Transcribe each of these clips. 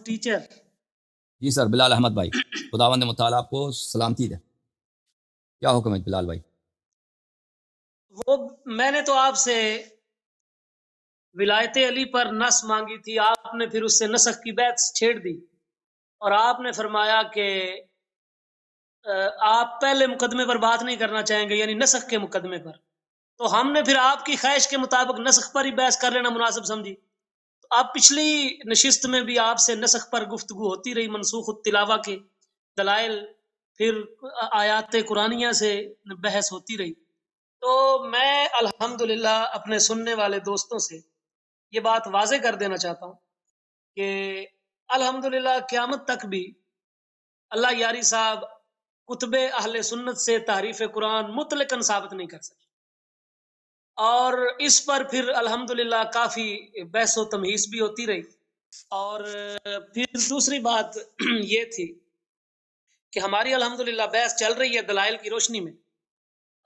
Teacher جی سر بلال احمد بھائی، خداوند متعالی آپ کو سلامتی دے. کیا حکم ہے بلال بھائی؟ وہ میں نے تو آپ سے ولایت علی پر نص مانگی تھی، آپ نے پھر اس سے نسخ کی بحث چھیڑ دی اور آپ نے فرمایا کہ آپ پہلے مقدمے پر بات نہیں کرنا چاہیں گے، یعنی نسخ کے مقدمے پر. تو ہم نے پھر آپ کی خواہش کے مطابق نسخ پر ہی بحث کر لینا مناسب سمجھی. تو اب پچھلی نشست میں بھی آپ سے نسخ پر گفتگو ہوتی رہی، منسوخ التلاوہ کے دلائل، پھر آیات قرآنیہ سے بحث ہوتی رہی. تو میں الحمدللہ اپنے سننے والے دوستوں سے یہ بات واضح کر دینا چاہتا ہوں کہ الحمدللہ قیامت تک بھی اللہ یاری صاحب کتب اہل سنت سے تحریف قرآن مطلقاً ثابت نہیں کر سکے، اور اس پر پھر الحمدللہ کافی بحث و تمہیس بھی ہوتی رہی. اور پھر دوسری بات یہ تھی کہ ہماری الحمدللہ بحث چل رہی ہے دلائل کی روشنی میں.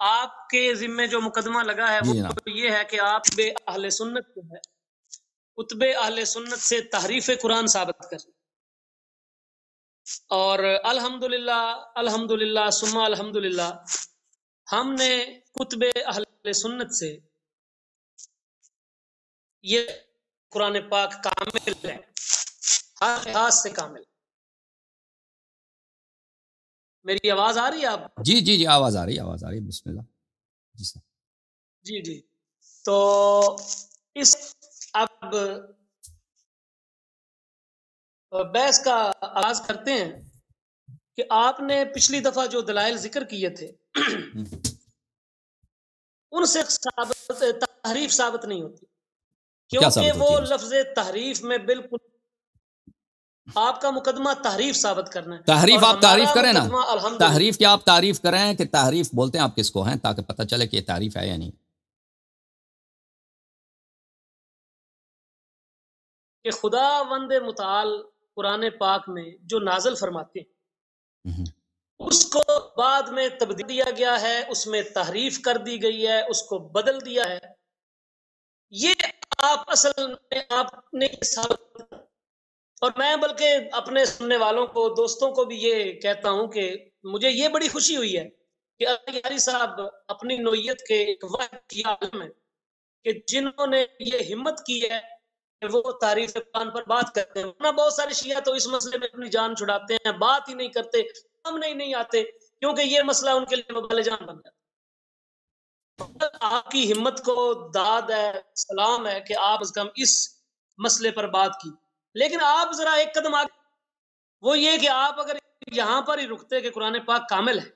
آپ کے ذمے جو مقدمہ لگا ہے جی وہ جناب. یہ ہے کہ آپ بے اہل سنت کو ہے کتب اہل سنت سے تحریف قرآن ثابت کر. اور الحمدللہ ثم الحمدللہ ہم نے کتب اہل سنت سے یہ قرآن پاک کامل ہے، ہر لحاظ سے کامل. میری آواز آ رہی ہے آپ؟ جی جی جی آواز آ رہی ہے، بسم اللہ. جی سر. جی تو اس اب بحث کا آغاز کرتے ہیں کہ آپ نے پچھلی دفعہ جو دلائل ذکر کیے تھے ان سے تحریف ثابت نہیں ہوتی، کیا ثابت کیونکہ ہوتی وہ ہے؟ لفظ تحریف میں بالکل آپ کا مقدمہ تحریف ثابت کرنا ہے، تحریف اور آپ تعریف ہمارا کریں نا، مقدمہ الحمدللہ تحریف کیا آپ تعریف کریں کہ تحریف بولتے ہیں آپ کس کو ہیں، تاکہ پتہ چلے کہ یہ تعریف ہے یا نہیں. کہ خدا وند متعال قرآن پاک میں جو نازل فرماتے ہیں اس کو بعد میں تبدیل دیا گیا ہے، اس میں تحریف کر دی گئی ہے، اس کو بدل دیا ہے. یہ آپ اصل میں آپ نے اور میں بلکہ اپنے سننے والوں کو دوستوں کو بھی یہ کہتا ہوں کہ مجھے یہ بڑی خوشی ہوئی ہے کہ اللہ یاری صاحب اپنی نوعیت کے ایک واحد کی عالم ہے کہ جنہوں نے یہ ہمت کی ہے کہ وہ تعریف قرآن پر بات کرتے ہیں. ورنہ بہت سارے شیعہ تو اس مسئلے میں اپنی جان چھڑاتے ہیں، بات ہی نہیں کرتے، سامنے ہی نہیں آتے، کیونکہ یہ مسئلہ ان کے لیے وبال جان بن جاتا. آپ کی ہمت کو داد ہے، سلام ہے کہ آپ اس مسئلے پر بات کی. لیکن آپ ذرا ایک قدم آگے، وہ یہ کہ آپ اگر یہاں پر ہی رکتے کہ قرآن پاک کامل ہے،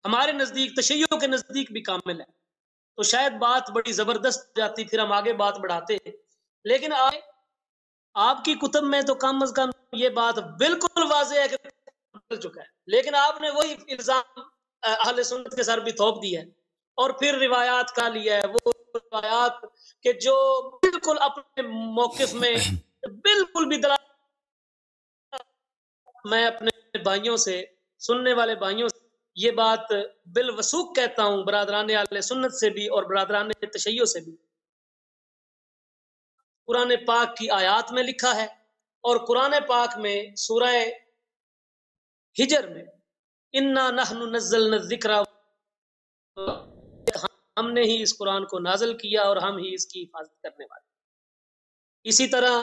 ہمارے نزدیک تشیعوں کے نزدیک بھی کامل ہے، تو شاید بات بڑی زبردست جاتی، پھر ہم آگے بات بڑھاتے. لیکن آپ کی کتب میں تو کم از کم یہ بات بالکل واضح ہے کہ بدل چکا ہے، لیکن آپ نے وہی الزام اہل سنت کے سر بھی تھوپ دیا ہے اور پھر روایات کا لیا ہے، وہ روایات کہ جو بالکل اپنے موقف میں بالکل بھی دلالت. میں اپنے بھائیوں سے، سننے والے بھائیوں سے یہ بات بالوثوق کہتا ہوں، برادران اہل سنت سے بھی اور برادران تشیع سے بھی، قرآن پاک کی آیات میں لکھا ہے اور قرآن پاک میں سورہ ہجر میں انا نحن نزلنا الذکر، ہم نے ہی اس قرآن کو نازل کیا اور ہم ہی اس کی حفاظت کرنے والے. اسی طرح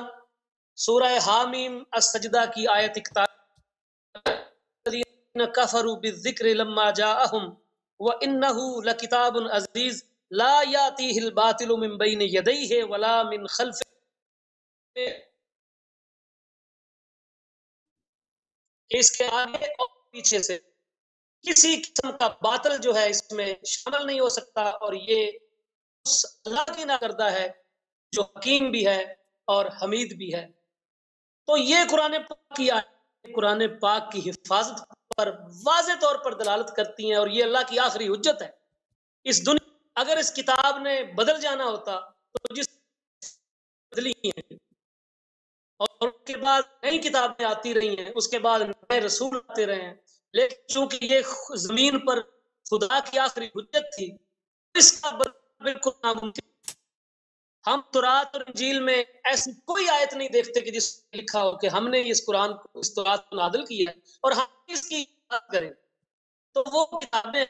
سورہ حامیم السجدہ کی آیت 41 کفروا بالذکر لما جاءہم وانہ لکتاب عزیز لا یاتیہ الباطل من بین یدیہ ولا من خلفہ. اس کے آگے اور پیچھے سے کسی قسم کا باطل جو ہے اس میں شامل نہیں ہو سکتا، اور یہ اس اللہ کی نہ کرتا ہے جو حکیم بھی ہے اور حمید بھی ہے. تو یہ قرآن پاک کی حفاظت پر واضح طور پر دلالت کرتی ہیں، اور یہ اللہ کی آخری حجت ہے اس دنیا. اگر اس کتاب نے بدل جانا ہوتا تو جس بدلی ہیں اور اس کے بعد نئی کتابیں آتی رہی ہیں، اس کے بعد نئے رسول آتے رہے ہیں، لیکن چونکہ یہ زمین پر خدا کی آخری حجت تھی، اس کا بالکل ناممکن. ہم تورات اور انجیل میں ایسی کوئی آیت نہیں دیکھتے کہ جس میں لکھا ہو کہ ہم نے اس قرآن کو اس تورات کو نازل کیا ہے اور ہم اس کی بات کریں. تو وہ کتابیں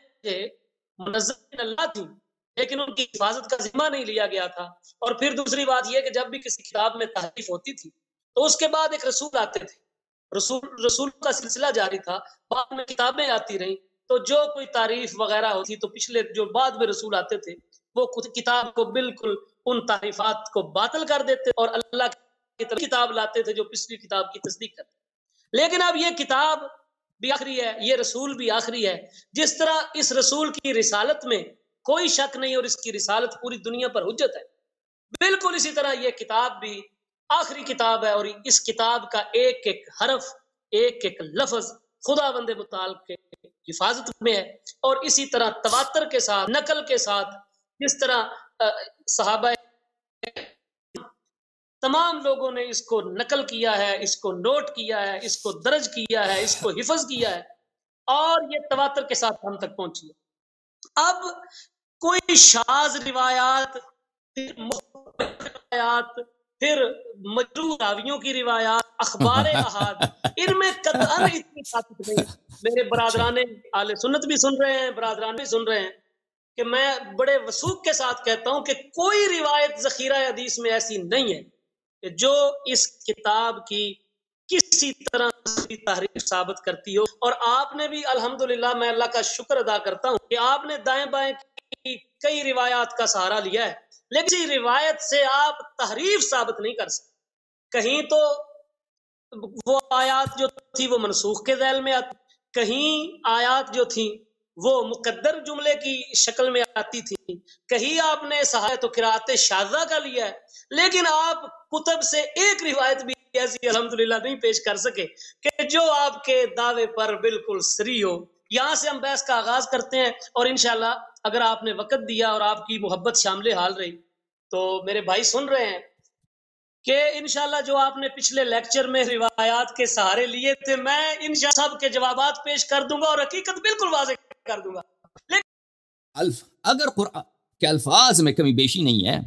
منزل من اللہ تھیں لیکن ان کی حفاظت کا ذمہ نہیں لیا گیا تھا. اور پھر دوسری بات یہ کہ جب بھی کسی کتاب میں تحریف ہوتی تھی تو اس کے بعد ایک رسول آتے تھے, رسول کا سلسلہ جاری تھا, بعد میں کتابیں آتی رہیں, تو جو کوئی تعریف وغیرہ ہوتی تو پچھلے جو بعد میں رسول آتے تھے وہ کتاب کو بالکل ان تعریفات کو باطل کر دیتے اور اللہ کی کتاب لاتے تھے جو پچھلی کتاب کی تصدیق کرتے. لیکن اب یہ کتاب بھی آخری ہے, یہ رسول بھی آخری ہے. جس طرح اس رسول کی رسالت میں کوئی شک نہیں اور اس کی رسالت پوری دنیا پر حجت ہے, بالکل اسی طرح یہ کتاب بھی آخری کتاب ہے اور اس کتاب کا ایک ایک حرف ایک ایک لفظ خدا بند متعال کے حفاظت میں ہے. اور اسی طرح تواتر کے ساتھ نقل کے ساتھ جس طرح صحابہ تمام لوگوں نے اس کو نقل کیا ہے, اس کو نوٹ کیا ہے, اس کو درج کیا ہے, اس کو حفظ کیا ہے اور یہ تواتر کے ساتھ ہم تک پہنچی ہے. اب کوئی شاذ روایات, پھر مجروح راویوں کی روایات, اخبار احاد, ان میں قطعاً اتنی طاقت نہیں. میرے برادران اہل سنت بھی سن رہے ہیں, برادران بھی سن رہے ہیں کہ میں بڑے وثوق کے ساتھ کہتا ہوں کہ کوئی روایت ذخیرہ حدیث میں ایسی نہیں ہے کہ جو اس کتاب کی کسی طرح کی تحریف ثابت کرتی ہو. اور آپ نے بھی الحمدللہ, میں اللہ کا شکر ادا کرتا ہوں کہ آپ نے دائیں بائیں کی کئی روایات کا سہارا لیا ہے, لیکن اسی روایت سے آپ تحریف ثابت نہیں کر سکتے. کہیں تو وہ آیات جو تھی وہ منسوخ کے ذیل میں آتی, کہیں آیات جو تھی وہ مقدر جملے کی شکل میں آتی تھی, کہیں آپ نے صحاحت و قرات شاذہ کا لیا ہے, لیکن آپ کتب سے ایک روایت بھی ایسی الحمدللہ نہیں پیش کر سکے کہ جو آپ کے دعوے پر بالکل صریح ہو. یہاں سے ہم بحث کا آغاز کرتے ہیں اور انشاءاللہ اگر آپ نے وقت دیا اور آپ کی محبت شامل حال رہی تو میرے بھائی سن رہے ہیں کہ انشاءاللہ جو آپ نے پچھلے لیکچر میں روایات کے سہارے لیے تھے میں انشاءاللہ سب کے جوابات پیش کر دوں گا اور حقیقت بالکل واضح کر دوں گا. اگر قرآن کے الفاظ میں کمی بیشی نہیں ہے,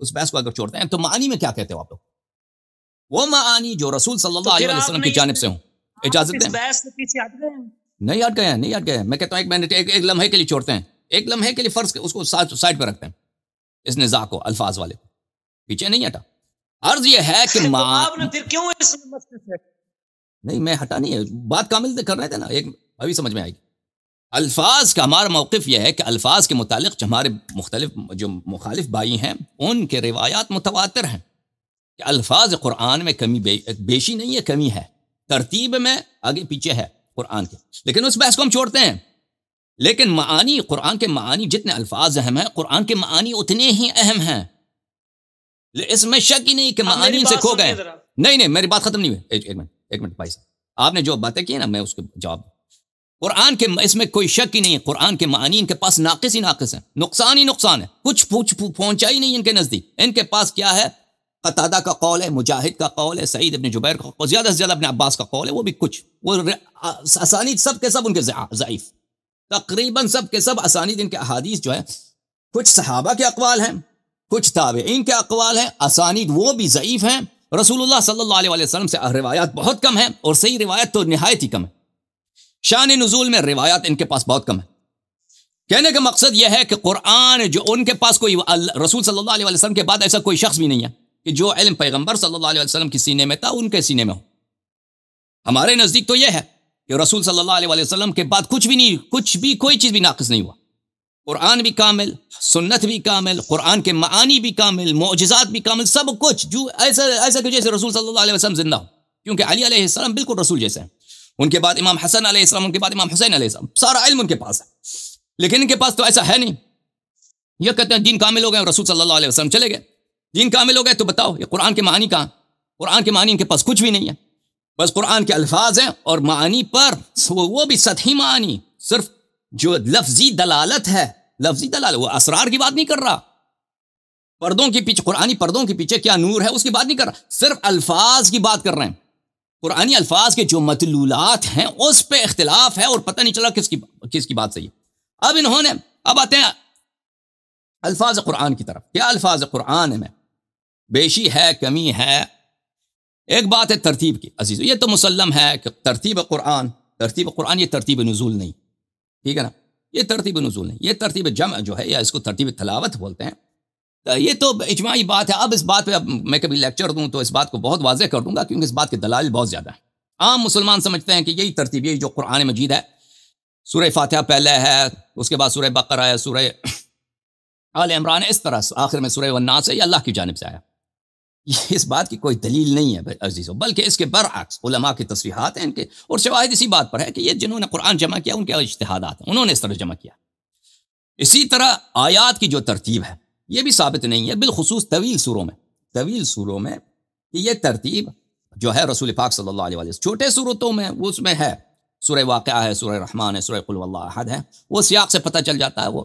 اس بحث کو اگر چھوڑتے ہیں تو معانی میں کیا کہتے ہو آپ لوگ؟ وہ معانی جو رسول صلی اللہ علیہ وسلم کی جانب سے ہوں. اجازت دیں, نہیں ہٹ گئے, نہیں ہٹ گئے. میں کہتا ہوں ایک منٹ, ایک لمحے کے لیے چھوڑتے ہیں, ایک لمحے کے لیے فرض اس کو سائڈ پہ رکھتے ہیں, اس نزاع کو الفاظ والے کو پیچھے نہیں ہٹا. عرض یہ ہے کہ آپ نے پھر کیوں اس مسئلے سے نہیں, میں ہٹا نہیں ہے, بات کامل کر رہے تھے نا, ایک ابھی سمجھ میں آئے گی. الفاظ کا ہمارا موقف یہ ہے کہ الفاظ کے متعلق جو ہمارے مختلف جو مخالف بھائی ہیں ان کے روایات متواتر ہیں کہ الفاظ قرآن میں کمی بیشی نہیں ہے, کمی ہے, ترتیب میں آگے پیچھے ہے قرآن کے. لیکن اس بحث کو ہم چھوڑتے ہیں. لیکن معانی, قرآن کے معانی جتنے الفاظ اہم ہیں, قرآن کے معانی اتنے ہی اہم ہیں. اس میں شک ہی نہیں کہ معانی سے کھو گئے. نہیں, میری بات ختم نہیں ہوئی, ایک منٹ بھائی صاحب, آپ نے جو باتیں کی نا میں اس کے جواب. قرآن کے اس میں کوئی شک ہی نہیں ہے, قرآن کے معانی ان کے پاس ناقص ہی ناقص ہیں, نقصان ہی نقصان ہے, کچھ پہنچا ہی نہیں ان کے نزدیک. ان کے پاس کیا ہے؟ قتادہ کا قول ہے, مجاہد کا قول ہے, سعید ابن جبیر کا قول, زیادہ سے زیادہ ابن عباس کا قول ہے, وہ بھی کچھ, وہ اسانید سب کے سب ان کے ضعیف, تقریباً سب کے سب اسانید ان کے احادیث جو ہے کچھ صحابہ کے اقوال ہیں, کچھ تابعین کے اقوال ہیں, اسانید وہ بھی ضعیف ہیں. رسول اللہ صلی اللہ علیہ وسلم سے روایات بہت کم ہیں اور صحیح روایت تو نہایت ہی کم ہے. شان نزول میں روایات ان کے پاس بہت کم ہے. کہنے کا مقصد یہ ہے کہ قرآن جو ان کے پاس کوئی رسول صلی اللہ علیہ وسلم کے بعد ایسا کوئی شخص بھی نہیں ہے کہ جو علم پیغمبر صلی اللہ علیہ وسلم کی سینے میں تھا ان کے سینے میں ہو. ہمارے نزدیک تو یہ ہے کہ رسول صلی اللہ علیہ وسلم کے بعد کچھ بھی نہیں, کچھ بھی کوئی چیز بھی ناقص نہیں ہوا. قرآن بھی کامل, سنت بھی کامل, قرآن کے معانی بھی کامل, معجزات بھی کامل, سب کچھ جو ایسا کہ جیسے رسول صلی اللہ علیہ وسلم زندہ ہو. کیونکہ علی علیہ السلام بالکل رسول جیسے ہیں, ان کے بعد امام حسن علیہ السلام, ان کے بعد امام حسین علیہ السلام, سارا علم ان کے پاس ہے. لیکن ان کے پاس تو ایسا ہے نہیں. یہ کہتے ہیں دین کامل ہو گئے, رسول صلی اللہ علیہ وسلم چلے گئے, دین کامل ہو گئے, تو بتاؤ یہ قرآن کے معانی کہاں؟ قرآن کے معانی ان کے پاس کچھ بھی نہیں ہے, بس قرآن کے الفاظ ہیں اور معانی پر وہ بھی سطحی معانی, صرف جو لفظی دلالت ہے, لفظی دلالت, وہ اسرار کی بات نہیں کر رہا, پردوں کے پیچھے, قرآنی پردوں کے پیچھے کیا نور ہے اس کی بات نہیں کر رہا, صرف الفاظ کی بات کر رہے ہیں. قرآنی الفاظ کے جو مدلولات ہیں اس پہ اختلاف ہے اور پتہ نہیں چلا کس کی بات صحیح ہے. اب انہوں نے, اب آتے ہیں الفاظ قرآن کی طرف. کیا الفاظ قرآن میں بیشی ہے، کمی ہے؟ ایک بات ہے ترتیب کی عزیز، یہ تو مسلم ہے کہ ترتیب قرآن یہ ترتیب نزول نہیں، ٹھیک ہے نا، یہ ترتیب نزول نہیں، یہ ترتیب جمع جو ہے یا اس کو ترتیب تلاوت بولتے ہیں. یہ تو اجماعی بات ہے. اب اس بات پہ اب میں کبھی لیکچر دوں تو اس بات کو بہت واضح کر دوں گا، کیونکہ اس بات کے دلائل بہت زیادہ ہیں. عام مسلمان سمجھتے ہیں کہ یہی ترتیب، یہی جو قرآن مجید ہے، سورہ فاتحہ پہلے ہے، اس کے بعد سورہ بقرہ ہے، سورہ آل عمران، اس طرح آخر میں سورہ والناس ہے، یہ اللہ کی جانب سے آیا. اس بات کی کوئی دلیل نہیں ہے عزیزو، بلکہ اس کے برعکس علماء کی تصریحات ہیں ان کے، اور شواہد اسی بات پر ہے کہ یہ جنہوں نے قرآن جمع کیا ان کے اجتہادات ہیں، انہوں نے اس طرح جمع کیا. اسی طرح آیات کی جو ترتیب ہے یہ بھی ثابت نہیں ہے، بالخصوص طویل سوروں میں کہ یہ ترتیب جو ہے رسول پاک صلی اللہ علیہ وسلم. چھوٹے سورتوں میں اس میں ہے، سورہ واقعہ ہے، سورہ رحمان ہے، سورہ قل واللہ احد ہے، وہ سیاق سے پتہ چل جاتا ہے وہ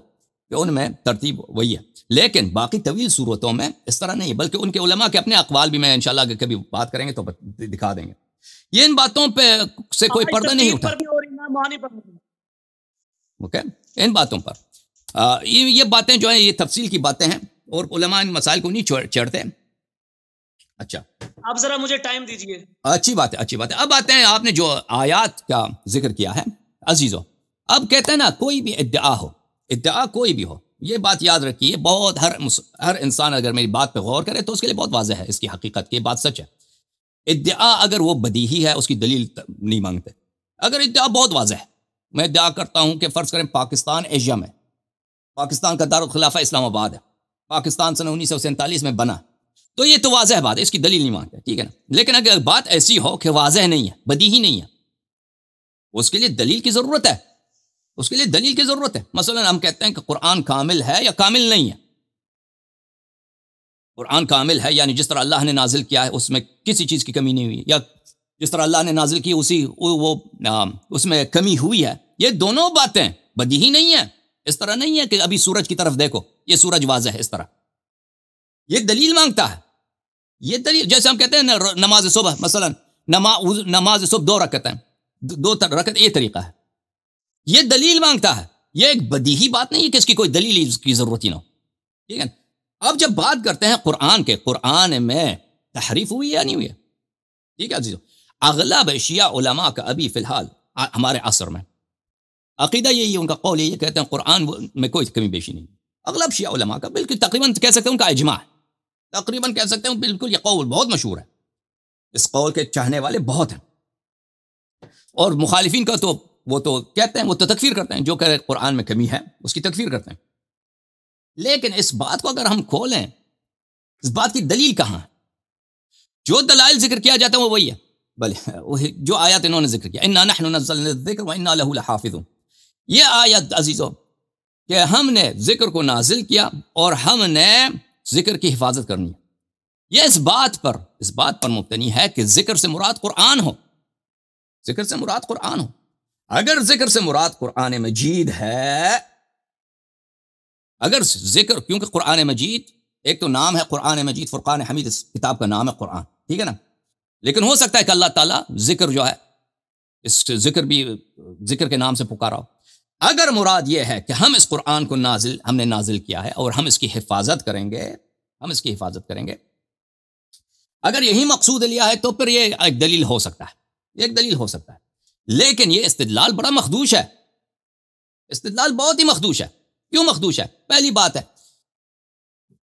کہ ان میں ترتیب وہی ہے. لیکن باقی طویل صورتوں میں اس طرح نہیں، بلکہ ان کے علماء کے اپنے اقوال بھی میں انشاءاللہ اگر کبھی بات کریں گے تو دکھا دیں گے. یہ ان باتوں پہ سے کوئی پردہ نہیں اٹھا. اوکے، ان باتوں پر یہ باتیں جو ہیں یہ تفصیل کی باتیں ہیں، اور علماء ان مسائل کو نہیں چھیڑتے. اچھا، آپ ذرا مجھے ٹائم دیجئے. اچھی بات ہے. اب آتے ہیں، آپ نے جو آیات کا ذکر کیا ہے عزیزو، اب کہتے ہیں نا کوئی بھی ادعا کوئی بھی ہو، یہ بات یاد رکھیے، بہت ہر انسان اگر میری بات پہ غور کرے تو اس کے لیے بہت واضح ہے اس کی حقیقت کی بات سچ ہے. ادعا اگر وہ بدیہی ہے اس کی دلیل نہیں مانگتے. اگر ادعا بہت واضح ہے، میں ادعا کرتا ہوں کہ فرض کریں پاکستان ایشیا میں، پاکستان کا دارالخلافہ اسلام آباد ہے، پاکستان سن 1947 میں بنا، تو یہ تو واضح بات ہے، اس کی دلیل نہیں مانگتے، ٹھیک ہے نا. لیکن اگر بات ایسی ہو کہ واضح نہیں ہے، بدیہی نہیں ہے، اس کے لیے دلیل کی ضرورت ہے. مثلا ہم کہتے ہیں کہ قرآن کامل ہے یا کامل نہیں ہے. قرآن کامل ہے یعنی جس طرح اللہ نے نازل کیا ہے اس میں کسی چیز کی کمی نہیں ہوئی، یا جس طرح اللہ نے نازل کی اس میں کمی ہوئی ہے. یہ دونوں باتیں بدیہی نہیں ہیں. اس طرح نہیں ہے کہ ابھی سورج کی طرف دیکھو، یہ سورج واضح ہے، اس طرح یہ دلیل مانگتا ہے. یہ دلیل، جیسے ہم کہتے ہیں نماز صبح، مثلا نماز صبح 2 رکعت ہیں، 2 رکعت، یہ طریقہ ہے، یہ دلیل مانگتا ہے. یہ ایک بدیہی بات نہیں ہے کہ اس کی کوئی دلیل کی ضرورت ہی نہ ہو، ٹھیک ہے. اب جب بات کرتے ہیں قرآن میں تحریف ہوئی یا نہیں ہوئی، ٹھیک ہے عزیزو. اغلب شیعہ علماء کا ابھی فی الحال ہمارے عصر میں عقیدہ یہی ہے، ان کا قول یہ کہتے ہیں قرآن میں کوئی کمی بیشی نہیں. اغلب شیعہ علماء کا بالکل تقریباً کہہ سکتے ہیں ان کا اجماع ہے، تقریباً کہہ سکتے ہیں بالکل. یہ قول بہت مشہور ہے، اس قول کے چاہنے والے بہت ہیں، اور مخالفین کا تو وہ تو کہتے ہیں، وہ تو تکفیر کرتے ہیں، جو کہ قرآن میں کمی ہے اس کی تکفیر کرتے ہیں. لیکن اس بات کو اگر ہم کھولیں، اس بات کی دلیل کہاں ہے؟ جو دلائل ذکر کیا جاتا ہے وہ وہی ہے، بلے جو آیات انہوں نے ذکر کیا، انا نحن نزلنا الذکر وانا له لحافظون. یہ آیت عزیزو کہ ہم نے ذکر کو نازل کیا اور ہم نے ذکر کی حفاظت کرنی ہے. یہ اس بات پر مبتنی ہے کہ ذکر سے مراد قرآن ہو. اگر ذکر سے مراد قرآن مجید ہے، اگر ذکر، کیونکہ قرآن مجید ایک تو نام ہے قرآن مجید، فرقان حمید اس کتاب کا نام ہے قرآن، ٹھیک ہے نا. لیکن ہو سکتا ہے کہ اللہ تعالیٰ ذکر جو ہے، اس ذکر کے نام سے پکارا ہو. اگر مراد یہ ہے کہ ہم اس قرآن کو ہم نے نازل کیا ہے اور ہم اس کی حفاظت کریں گے، اگر یہی مقصود لیا ہے تو پھر یہ ایک دلیل ہو سکتا ہے. لیکن یہ استدلال بڑا مخدوش ہے، استدلال بہت ہی مخدوش ہے. کیوں مخدوش ہے؟ پہلی بات ہے،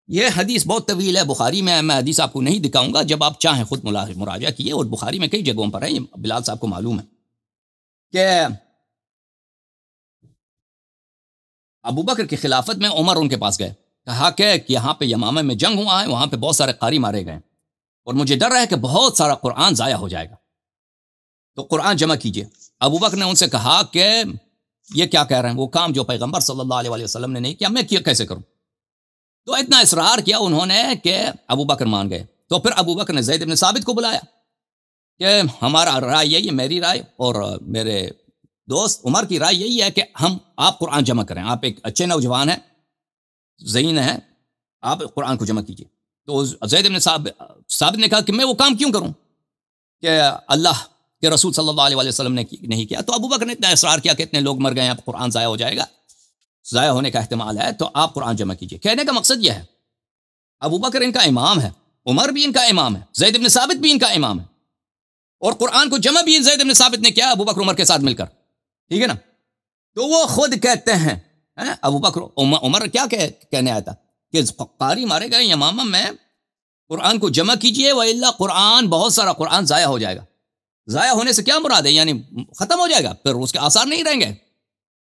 یہ حدیث بہت طویل ہے بخاری میں حدیث آپ کو نہیں دکھاؤں گا، جب آپ چاہیں خود مراجعہ کیے، اور بخاری میں کئی جگہوں پر ہے، یہ بلال صاحب کو معلوم ہے کہ ابو بکر کی خلافت میں عمر ان کے پاس گئے، کہا کہ یہاں پہ یمامہ میں جنگ ہوا ہے، وہاں پہ بہت سارے قاری مارے گئے اور مجھے ڈر ہے کہ بہت سارا قرآن ضائع ہو جائے گا، تو قرآن جمع کیجئے. ابو بکر نے ان سے کہا کہ یہ کیا کہہ رہے ہیں، وہ کام جو پیغمبر صلی اللہ علیہ وسلم نے نہیں کیا، میں کیسے کروں؟ تو اتنا اصرار کیا انہوں نے کہ ابو بکر مان گئے. تو پھر ابو بکر نے زید بن ثابت کو بلایا کہ ہمارا رائے یہی ہے، میری رائے اور میرے دوست عمر کی رائے یہی ہے کہ آپ قرآن جمع کریں، آپ ایک اچھے نوجوان ہیں، ذہین ہیں، آپ قرآن کو جمع کیجئے. تو زید بن ثابت نے کہا کہ میں وہ کام کیوں کروں کہ اللہ کہ رسول صلی اللہ علیہ وسلم نے نہیں کیا. تو ابو بکر نے اتنا اصرار کیا کہ اتنے لوگ مر گئے ہیں، اب قرآن ضائع ہو جائے گا. ضائع ہونے کا احتمال ہے تو آپ قرآن جمع کیجئے. کہنے کا مقصد یہ ہے ابو بکر ان کا امام ہے, عمر بھی ان کا امام ہے, زید بن ثابت بھی ان کا امام ہے, اور قرآن کو جمع بھی زید بن ثابت نے کیا ابو بکر عمر کے ساتھ مل کر, ٹھیک ہے نا. تو وہ خود کہتے ہیں ابو بکر عمر کیا کہنے آیا تھا کہ قاری مارے گئے امامہ میں قرآن کو جمع کیجئے وَإِلَّا قرآن بہت سارا قرآن ضائع ہو جائے گا. ضائع ہونے سے کیا مراد ہے؟ یعنی ختم ہو جائے گا, پھر اس کے آثار نہیں رہیں گے,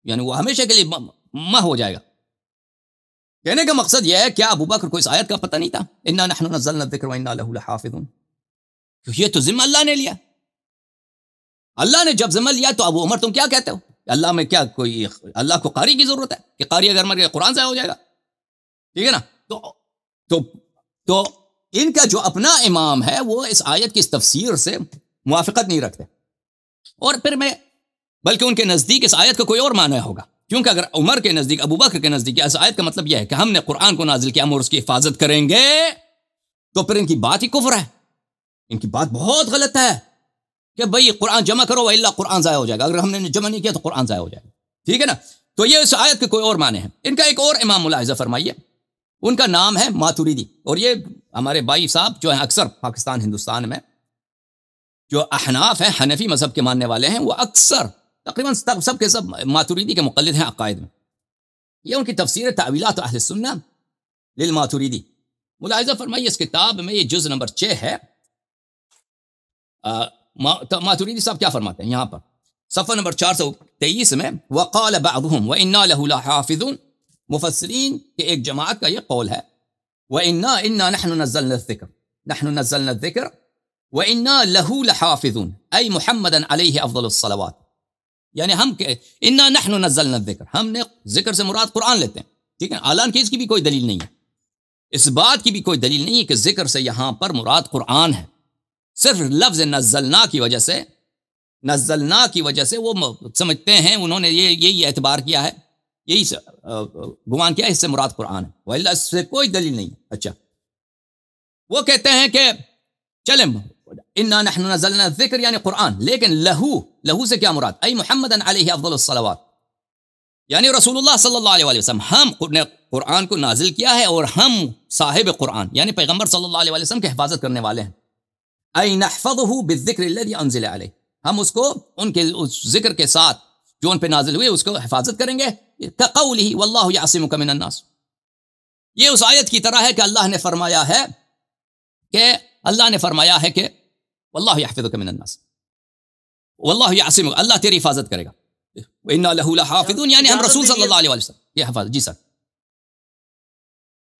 یعنی وہ ہمیشہ کے لیے مح ہو جائے گا. کہنے کا مقصد یہ ہے کیا ابو بکر کو اس آیت کا پتہ نہیں تھا اِنَّا نَحْنُ نَزَّلْنَا الذِّكْرَ وَإِنَّا لَهُ لَحَافِظُونَ؟ یہ تو ذمہ اللہ نے لیا. اللہ نے جب ذمہ لیا تو ابو عمر تم کیا کہتے ہو؟ اللہ میں کیا کوئی اللہ کو قاری کی ضرورت ہے کہ قاری اگر مر گیا قرآن ضائع ہو جائے گا, ٹھیک ہے نا. تو ان کا جو اپنا امام ہے وہ اس آیت کی اس تفسیر سے موافقت نہیں رکھتے, اور پھر بلکہ ان کے نزدیک اس آیت کا کوئی اور معنی ہوگا, کیونکہ اگر عمر کے نزدیک ابو بکر کے نزدیک اس آیت کا مطلب یہ ہے کہ ہم نے قرآن کو نازل کیا ہم اور اس کی حفاظت کریں گے, تو پھر ان کی بات ہی کفر ہے, ان کی بات بہت غلط ہے کہ بھئی قرآن جمع کرو وَإِلَّا قرآن ضائع ہو جائے گا, اگر ہم نے جمع نہیں کیا تو قرآن ضائع ہو جائے گا, ٹھیک ہے نا. تو یہ اس آیت کے کوئی اور معنی ہیں. ان کا ایک اور امام ملاحظہ فرمائیے, ان کا نام ہے ماتوریدی, اور یہ ہمارے بھائی صاحب جو ہیں اکثر پاکستان ہندوستان میں جو احناف ہیں حنفی مذہب کے ماننے والے ہیں وہ اکثر تقریباً سب کے سب ماتوریدی کے مقلد ہیں عقائد میں. یہ ان کی تفسیر تعویلات اہل السنہ للماتوریدی. ملاحظہ فرمائیے اس کتاب میں یہ جز نمبر 6 ہے. ماتوریدی صاحب کیا فرماتے ہیں یہاں پر صفحہ نمبر 423 میں وقال بعضهم وَإِنَّا لَهُ لَحَافِظُونَ. مفسرین کے ایک جماعت کا یہ قول ہے وَإِنَّا نَحْنُ نَزَّلْنَا الذِّكْرَ وَإِنَّا لَهُ لَحَافِظُونَ أي محمدًا علیہ افضل الصلوات. یعنی ہم اِنَّا نَحْنُ نَزَّلْنَا الذِّكْرَ, ہم نے ذکر سے مراد قرآن لیتے ہیں, ٹھیک ہے. حالانکہ اس کی بھی کوئی دلیل نہیں ہے, اس بات کی بھی کوئی دلیل نہیں ہے کہ ذکر سے یہاں پر مراد قرآن ہے. صرف لفظ نزلنا کی وجہ سے وہ سمجھتے ہیں, انہوں نے یہی اعتبار کیا ہے, یہی گمان کیا ہے اس سے مراد قرآن ہے, وَإِلَّا اس سے کوئی دلیل نہیں ہے. اچھا, وہ کہتے ہیں کہ چلیں اِنَّا نَحْنُ نَزَّلْنَا الذِّكْرَ یعنی قرآن, لیکن لہو سے کیا مراد؟ ای محمدًا علیہ افضل الصلوات, یعنی رسول اللہ صلی اللہ علیہ وسلم, ہم نے قرآن کو نازل کیا ہے اور ہم صاحب قرآن یعنی پیغمبر صلی اللہ علیہ وسلم کی حفاظت کرنے والے ہیں. ای نحفظه بالذکر الذی انزل علیہ, ہم اس کو ان کے اس ذکر کے ساتھ جو ان پہ نازل ہوئے اس کو حفاظت کریں گے. کقولہ واللہ یعصمک من الناس, یہ اس آیت کی طرح ہے کہ اللہ نے فرمایا ہے کہ واللہ یحفظک من الناس, واللہ یعصمک, اللہ تیری حفاظت کرے گا. وَإِنَّا لَهُ لَحَافِظُونَ یعنی ہم رسول صلی اللہ علیہ وسلم یہ حفاظت. جی سر,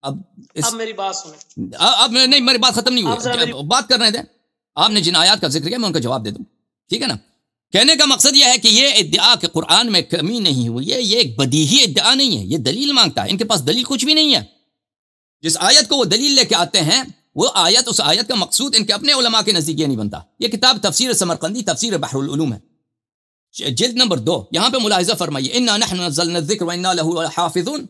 اب میری بات سنیں. اب نہیں, میری بات ختم نہیں ہوئی, بات کرنے دیں. آپ نے جن آیات کا ذکر کیا میں ان کا جواب دے دوں, ٹھیک ہے نا. کہنے کا مقصد یہ ہے کہ یہ ادعا کہ قرآن میں کمی نہیں ہوئی ہے, یہ ایک بدیہی ادعا نہیں ہے, یہ دلیل مانگتا ہے. ان کے پاس دلیل کچھ بھی نہیں ہے. جس آیت کو وہ دلیل لے کے آتے ہیں وہ آیت, اس آیت کا مقصود ان کے اپنے علماء کے نزدیک یہ نہیں بنتا. یہ کتاب تفسیر سمرقندی تفسیر بحر العلوم ہے, جلد نمبر 2, یہاں پہ ملاحظہ فرمائیے اِنَّا نَحْنُ نَزَّلْنَا الذِّكْرَ وَإِنَّا لَهُ لَحَافِظُونَ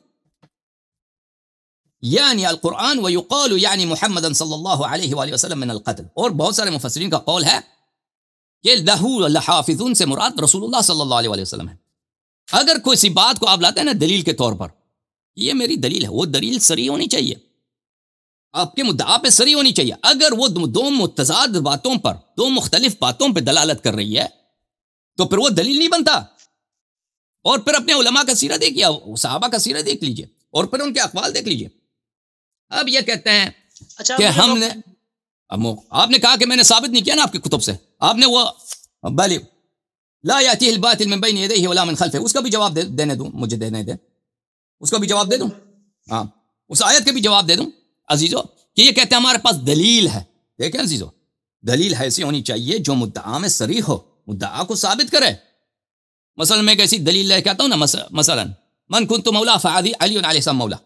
یعنی القرآن ویقال یعنی محمد صلی اللہ علیہ وآلہ وسلم من القتل. اور بہت سارے مفسرین کا قول ہے کہ لَهُ لَحَافِظُونَ سے مراد رسول اللہ صلی اللہ علیہ وآلہ وسلم ہے. اگر کوئی سی بات کو آپ لاتے ہیں نا دلیل کے طور پر, یہ میری دلیل ہے, وہ دلیل صریح ہونی چاہیے, آپ کے مدعا پہ صریح ہونی چاہیے. اگر وہ دو متضاد باتوں پر, دو مختلف باتوں پہ دلالت کر رہی ہے تو پھر وہ دلیل نہیں بنتا. اور پھر اپنے علماء کا سیرہ دیکھیے, صحابہ کا سیرہ دیکھ لیجئے, اور پھر ان کے اقوال دیکھ لیجئے. اب یہ کہتے ہیں کہ ہم نے, آپ نے کہا کہ میں نے ثابت نہیں کیا نا آپ کی کتب سے, آپ نے وہ بلی لا یاتیہ الباطل من بین یدیہ ولا من خلفہ, اس کا بھی جواب دینے دوں, مجھے دینے دیں, اس کا بھی جواب دے دوں. ہاں, اس آیت کا بھی جواب دے دوں عزیزو, کہ یہ کہتے ہیں ہمارے پاس دلیل ہے. دیکھیں عزیزو, دلیل ایسی ہونی چاہیے جو مدعا میں صریح ہو, مدعا کو ثابت کرے. مثلا میں کیسی دلیل لے کے آتا ہوں نا, مثلا من کنت مولا فعلی علی علیہ السلام مولا,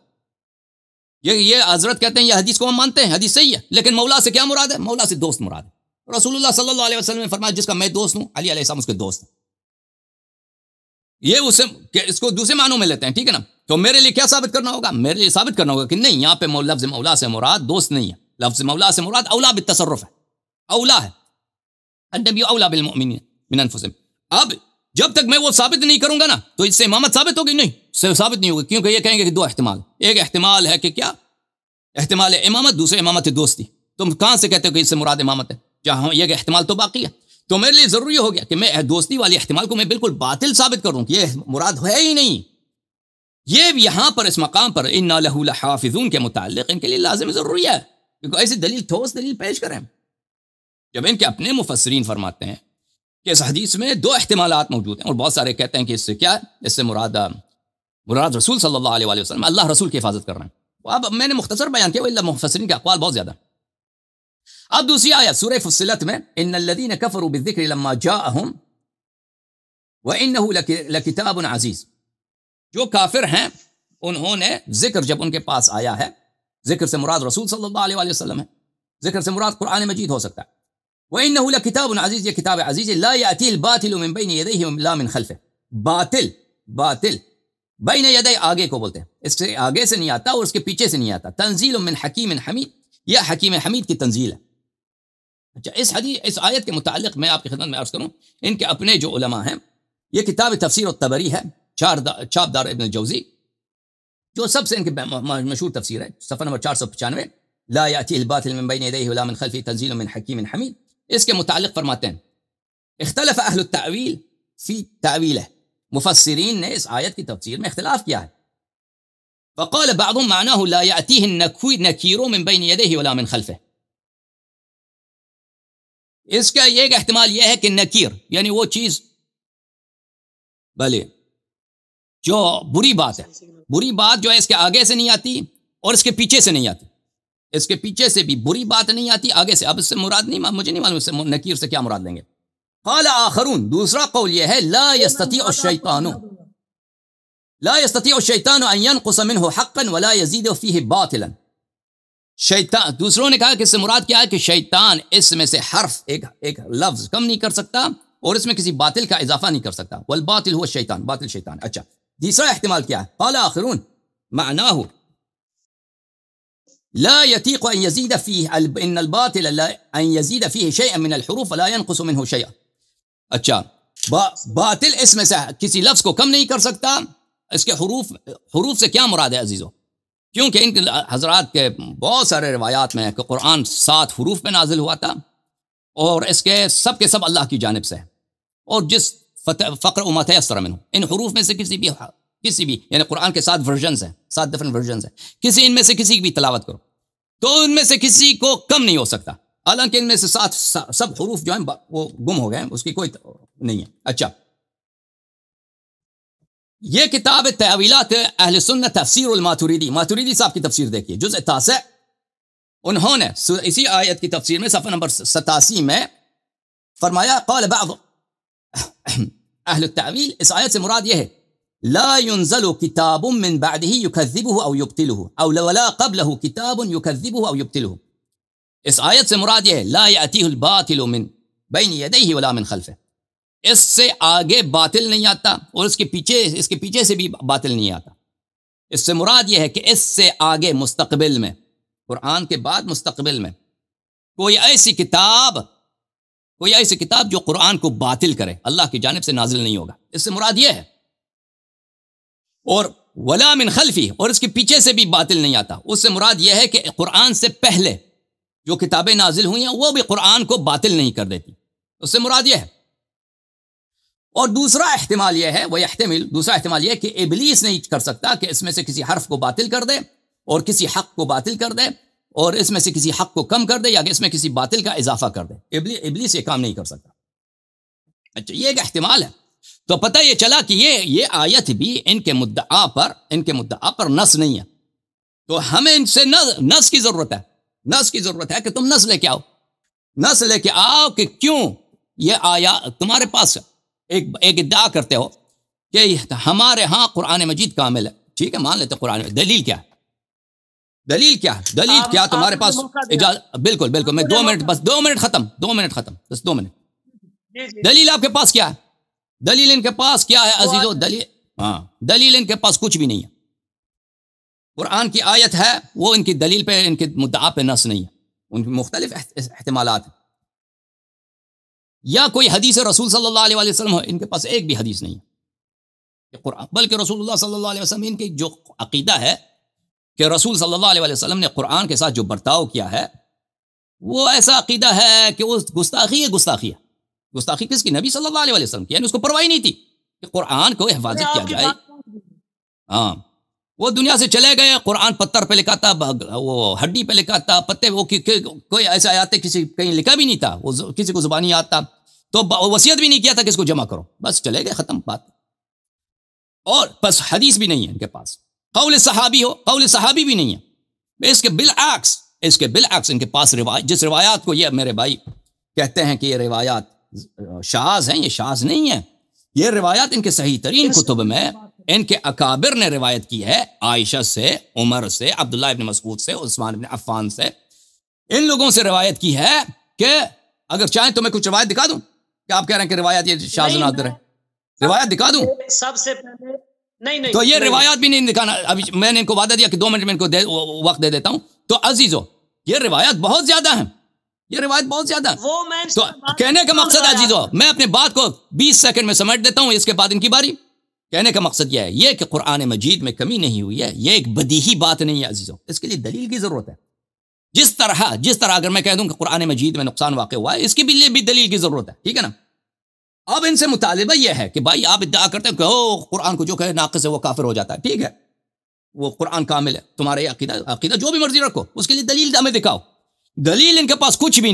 یہ حضرت کہتے ہیں یہ حدیث کو ہم مانتے ہیں, حدیث صحیح ہے, لیکن مولا سے کیا مراد ہے؟ مولا سے دوست مراد ہے. رسول اللہ صلی اللہ علیہ وسلم نے فرمایا جس کا میں دوست ہوں علی علیہ السلام اس کے دوست ہیں. یہ اس کو دوسرے معنوں میں لیتے ہیں, ٹھیک ہے نا. تو میرے لیے کیا ثابت کرنا ہوگا؟ میرے لیے ثابت کرنا ہوگا کہ نہیں, یہاں پہ لفظ مولا سے مراد دوست نہیں ہے, لفظ مولا سے مراد اولا بالتصرف ہے, اولا ہے, النبی اولا بالمؤمنین من انفسهم. اب جب تک میں وہ ثابت نہیں کروں گا نا تو اس سے امامت ثابت ہوگی نہیں، ثابت نہیں ہوگی، کیونکہ یہ کہیں گے کہ دو احتمال، ایک احتمال ہے کہ کیا احتمال امامت، دوسرے امامت دوستی، تم کہاں سے کہتے ہو کہ اس سے مراد امامت ہے؟ جہاں یہ کہ احتمال تو باقی ہے، تو میرے لیے ضروری ہو گیا کہ میں دوستی والی احتمال کو میں بالکل باطل ثابت کروں کہ یہ مراد ہے ہی نہیں۔ یہ یہاں پر اس مقام پر انا لہ لحافظون کے متعلق ان کے لیے لازم ضروری ہے کہ ایسی دلیل، ٹھوس دلیل پیش کریں۔ جب ان کے اپنے مفسرین فرماتے ہیں کہ اس حدیث میں دو احتمالات موجود ہیں، اور بہت سارے کہتے ہیں کہ اس سے کیا ہے، اس سے مراد رسول صلی اللہ علیہ وآلہ وسلم، اللہ رسول کی حفاظت کر رہے ہیں۔ اب میں نے مختصر بیان کیا، اللہ مفسرین کے اقوال بہت زیادہ۔ اب دوسری آیت سورہ فصلت میں ان الذین کفروا بالذکر لما جاءہم وانہ لکتاب عزیز، جو کافر ہیں انہوں نے ذکر جب ان کے پاس آیا ہے، ذکر سے مراد رسول صلی اللہ علیہ وآلہ وسلم ہے، ذکر سے مراد قرآن مجید ہو سکتا ہے۔ وانہ لکتاب عزیز، یہ کتاب عزیز ہے، لا یأتی الباطل من بین یدیہ لا من خلفہ، باطل بین یدی آگے کو بولتے ہیں، اس سے آگے سے نہیں آتا اور اس کے پیچھے سے نہیں آتا۔ تنزیل من حکیم حمید، یہ حکیم حمید کی تنزیل ہے۔ اچھا، اس آیت کے متعلق میں آپ کی خدمت میں عرض کروں، ان کے اپنے جو علماء ہیں، یہ کتاب تفسیر الطبری ہے، چھاپدار ابن الجوزی، جو سب سے ان کی مشہور تفسیر ہے، صفحہ نمبر 495، لا یأتی الباطل من بین یدیہ ولا من خلفہ تنزیل من حکیم حمید۔ اس کے متعلق فرماتے ہیں اختلف اہل التأویل فی تأویلہ، مفسرین نے اس آیت کی تفسیر میں اختلاف کیا ہے۔ فقال بعضهم معناه لا يأتيه النکیر من بین یدیہ ولا من خلفہ، اس کا ایک احتمال یہ ہے کہ نکیر یعنی وہ چیز بھلے جو بری بات ہے، بری بات جو ہے اس کے آگے سے نہیں آتی اور اس کے پیچھے سے نہیں آتی، اس کے پیچھے سے بھی بری بات نہیں آتی، آگے سے۔ اب اس سے مراد نہیں، مجھے نہیں معلوم اس سے نکیر سے کیا مراد لیں گے۔ قال آخرون، دوسرا قول یہ ہے لا يستطيع الشیطان ان ينقص منه حقا ولا يزيد فيه باطلا، شیطان، دوسروں نے کہا کہ اس سے مراد کیا ہے کہ شیطان اس میں سے حرف ایک لفظ کم نہیں کر سکتا اور اس میں کسی باطل کا اضافہ نہیں کر سکتا، والباطل هو الشیطان، باطل شیطان۔ اچھا، تیسرا احتمال کیا ہے؟ قال آخرون معناه لا يطيق ان يزيد فيه ان الباطل ان يزيد فيه شيئا من الحروف ولا ينقص منه شيئا۔ اچھا، باطل اس میں سے کسی لفظ کو کم نہیں کر سکتا، اس کے حروف سے کیا مراد ہے عزیزو؟ کیونکہ ان حضرات کے بہت سارے روایات میں ہے کہ قرآن 7 حروف پہ نازل ہوا تھا اور اس کے سب اللہ کی جانب سے ہے، اور جس فقر ما تیسر منہ، ان حروف میں سے کسی بھی یعنی قرآن کے 7 ورژنز ہیں، 7 ڈفرنٹ ورژنز ہیں، کسی ان میں سے کسی کی بھی تلاوت کرو تو ان میں سے کسی کو کم نہیں ہو سکتا، حالانکہ ان میں سے 7 سب حروف جو ہیں وہ گم ہو گئے ہیں، اس کی کوئی نہیں ہے۔ اچھا، یہ کتاب تأویلات اہل سنت تفسیر الماتوریدی، ماتوریدی صاحب کی تفسیر دیکھیے، جزء 9، انہوں نے اسی آیت کی تفسیر میں صفحہ نمبر 87 میں فرمایا قال بعض اہل التأویل، اس آیت سے مراد یہ ہے لا ينزل کتاب من بعده يكذبه او يبطله او ولا قبله کتاب يكذبه او يبطله، اس آیت سے مراد یہ ہے لا يأتيه الباطل من بین یدیہ ولا من خلفہ، اس سے آگے باطل نہیں آتا اور اس کے پیچھے سے بھی باطل نہیں آتا۔ اس سے مراد یہ ہے کہ اس سے آگے مستقبل میں، قرآن کے بعد مستقبل میں کوئی ایسی کتاب جو قرآن کو باطل کرے اللہ کی جانب سے نازل نہیں ہوگا، اس سے مراد یہ ہے۔ اور ولا من خلفی، اور اس کے پیچھے سے بھی باطل نہیں آتا، اس سے مراد یہ ہے کہ قرآن سے پہلے جو کتابیں نازل ہوئی ہیں وہ بھی قرآن کو باطل نہیں کر دیتی، اس سے مراد یہ ہے۔ اور دوسرا احتمال یہ ہے، دوسرا احتمال یہ ہے کہ ابلیس نہیں کر سکتا کہ اس میں سے کسی حرف کو باطل کر دے اور کسی حق کو باطل کر دے اور اس میں سے کسی حق کو کم کر دے یا کہ اس میں کسی باطل کا اضافہ کر دے، ابلیس یہ کام نہیں کر سکتا۔ اچھا، یہ ایک احتمال ہے۔ تو پتہ یہ چلا کہ یہ آیت بھی ان کے مدعا پر نص نہیں ہے، تو ہمیں ان سے نص کی ضرورت ہے کہ تم نص لے کے آؤ کہ کیوں یہ آیا تمہارے پاس ایک ادعا کرتے ہو کہ ہمارے ہاں قرآن مجید کامل ہے، ٹھیک ہے، مان لیتے قرآن، دلیل کیا تمہارے پاس؟ بالکل میں 2 منٹ، بس 2 منٹ ختم، 2 منٹ۔ دلیل آپ کے پاس کیا ہے؟ دلیل ان کے پاس کیا ہے عزیزو؟ دلیل ان کے پاس کچھ بھی نہیں ہے۔ قرآن کی آیت ہے، وہ ان کی دلیل پہ، ان کے مدعا پہ نص نہیں ہے، ان کی مختلف احتمالات ہیں۔ یا کوئی حدیث رسول صلی اللہ علیہ وسلم ہو، ان کے پاس ایک بھی حدیث نہیں ہے قرآن، بلکہ رسول اللہ صلی اللہ علیہ وسلم ان کی جو عقیدہ ہے کہ رسول صلی اللہ علیہ وسلم نے قرآن کے ساتھ جو برتاؤ کیا ہے وہ ایسا عقیدہ ہے کہ وہ گستاخی ہے گستاخی کس کی؟ نبی صلی اللہ علیہ وسلم کی، یعنی اس کو پرواہ نہیں تھی کہ قرآن کو حفاظت کیا جائے. ہاں وہ دنیا سے چلے گئے، قرآن پتھر پہ لکھا تھا، وہ ہڈی پہ لکھا تھا، پتے وہ کوئی ایسا آیات کسی کہیں لکھا بھی نہیں تھا، وہ کسی کو زبانی یاد تھا تو وصیت بھی نہیں کیا تھا کہ اس کو جمع کرو، بس چلے گئے، ختم بات. اور بس حدیث بھی نہیں ہے ان کے پاس، قول صحابی بھی نہیں ہے. اس کے بالعکس ان کے پاس جس روایات کو یہ میرے بھائی کہتے ہیں کہ یہ روایات شاذ ہیں، یہ شاذ نہیں ہے، یہ روایات ان کے صحیح ترین کتب میں ان کے اکابر نے روایت کی ہے، عائشہ سے، عمر سے، عبداللہ ابن مسعود سے، عثمان ابن عفان سے، ان لوگوں سے روایت کی ہے کہ اگر چاہیں تو میں کچھ روایت دکھا دوں کہ آپ کہہ رہے ہیں کہ روایت یہ شاذ و نادر ہے، روایت دکھا دوں؟ سب سے پہلے نہیں تو یہ روایات بھی نہیں دکھانا. ابھی میں نے ان کو وعدہ دیا کہ 2 منٹ میں ان کو وقت دے دیتا ہوں. تو عزیزو یہ روایات بہت زیادہ ہیں، یہ روایت بہت زیادہ ہے. تو کہنے کا مقصد عزیزو، میں اپنے بات کو 20 سیکنڈ میں سمیٹ دیتا ہوں، اس کے بعد ان کی باری. کہنے کا مقصد یہ ہے کہ قرآن مجید میں کمی نہیں ہوئی ہے، یہ ایک بدیہی بات نہیں ہے عزیزو، اس کے لیے دلیل کی ضرورت ہے. جس طرح اگر میں کہہ دوں کہ قرآن مجید میں نقصان واقع ہوا ہے، اس کے لیے بھی دلیل کی ضرورت ہے، ٹھیک ہے نا. اب ان سے مطالبہ یہ ہے کہ بھائی آپ ادعا کرتے ہیں کہ قرآن کو جو کہے ناقص ہے وہ کافر ہو جاتا ہے، ٹھیک ہے، وہ قرآن کامل ہے، تمہارے عقیدہ جو بھی مرضی رکھو، اس کے لیے دلیل ہمیں دکھاؤ. دلیل ان کے پاس کچھ بھی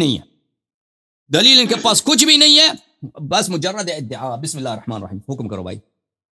نہیں ہے، بس مجرد ادعا. بسم اللہ الرحمن الرحیم، حکم کرو بھائی.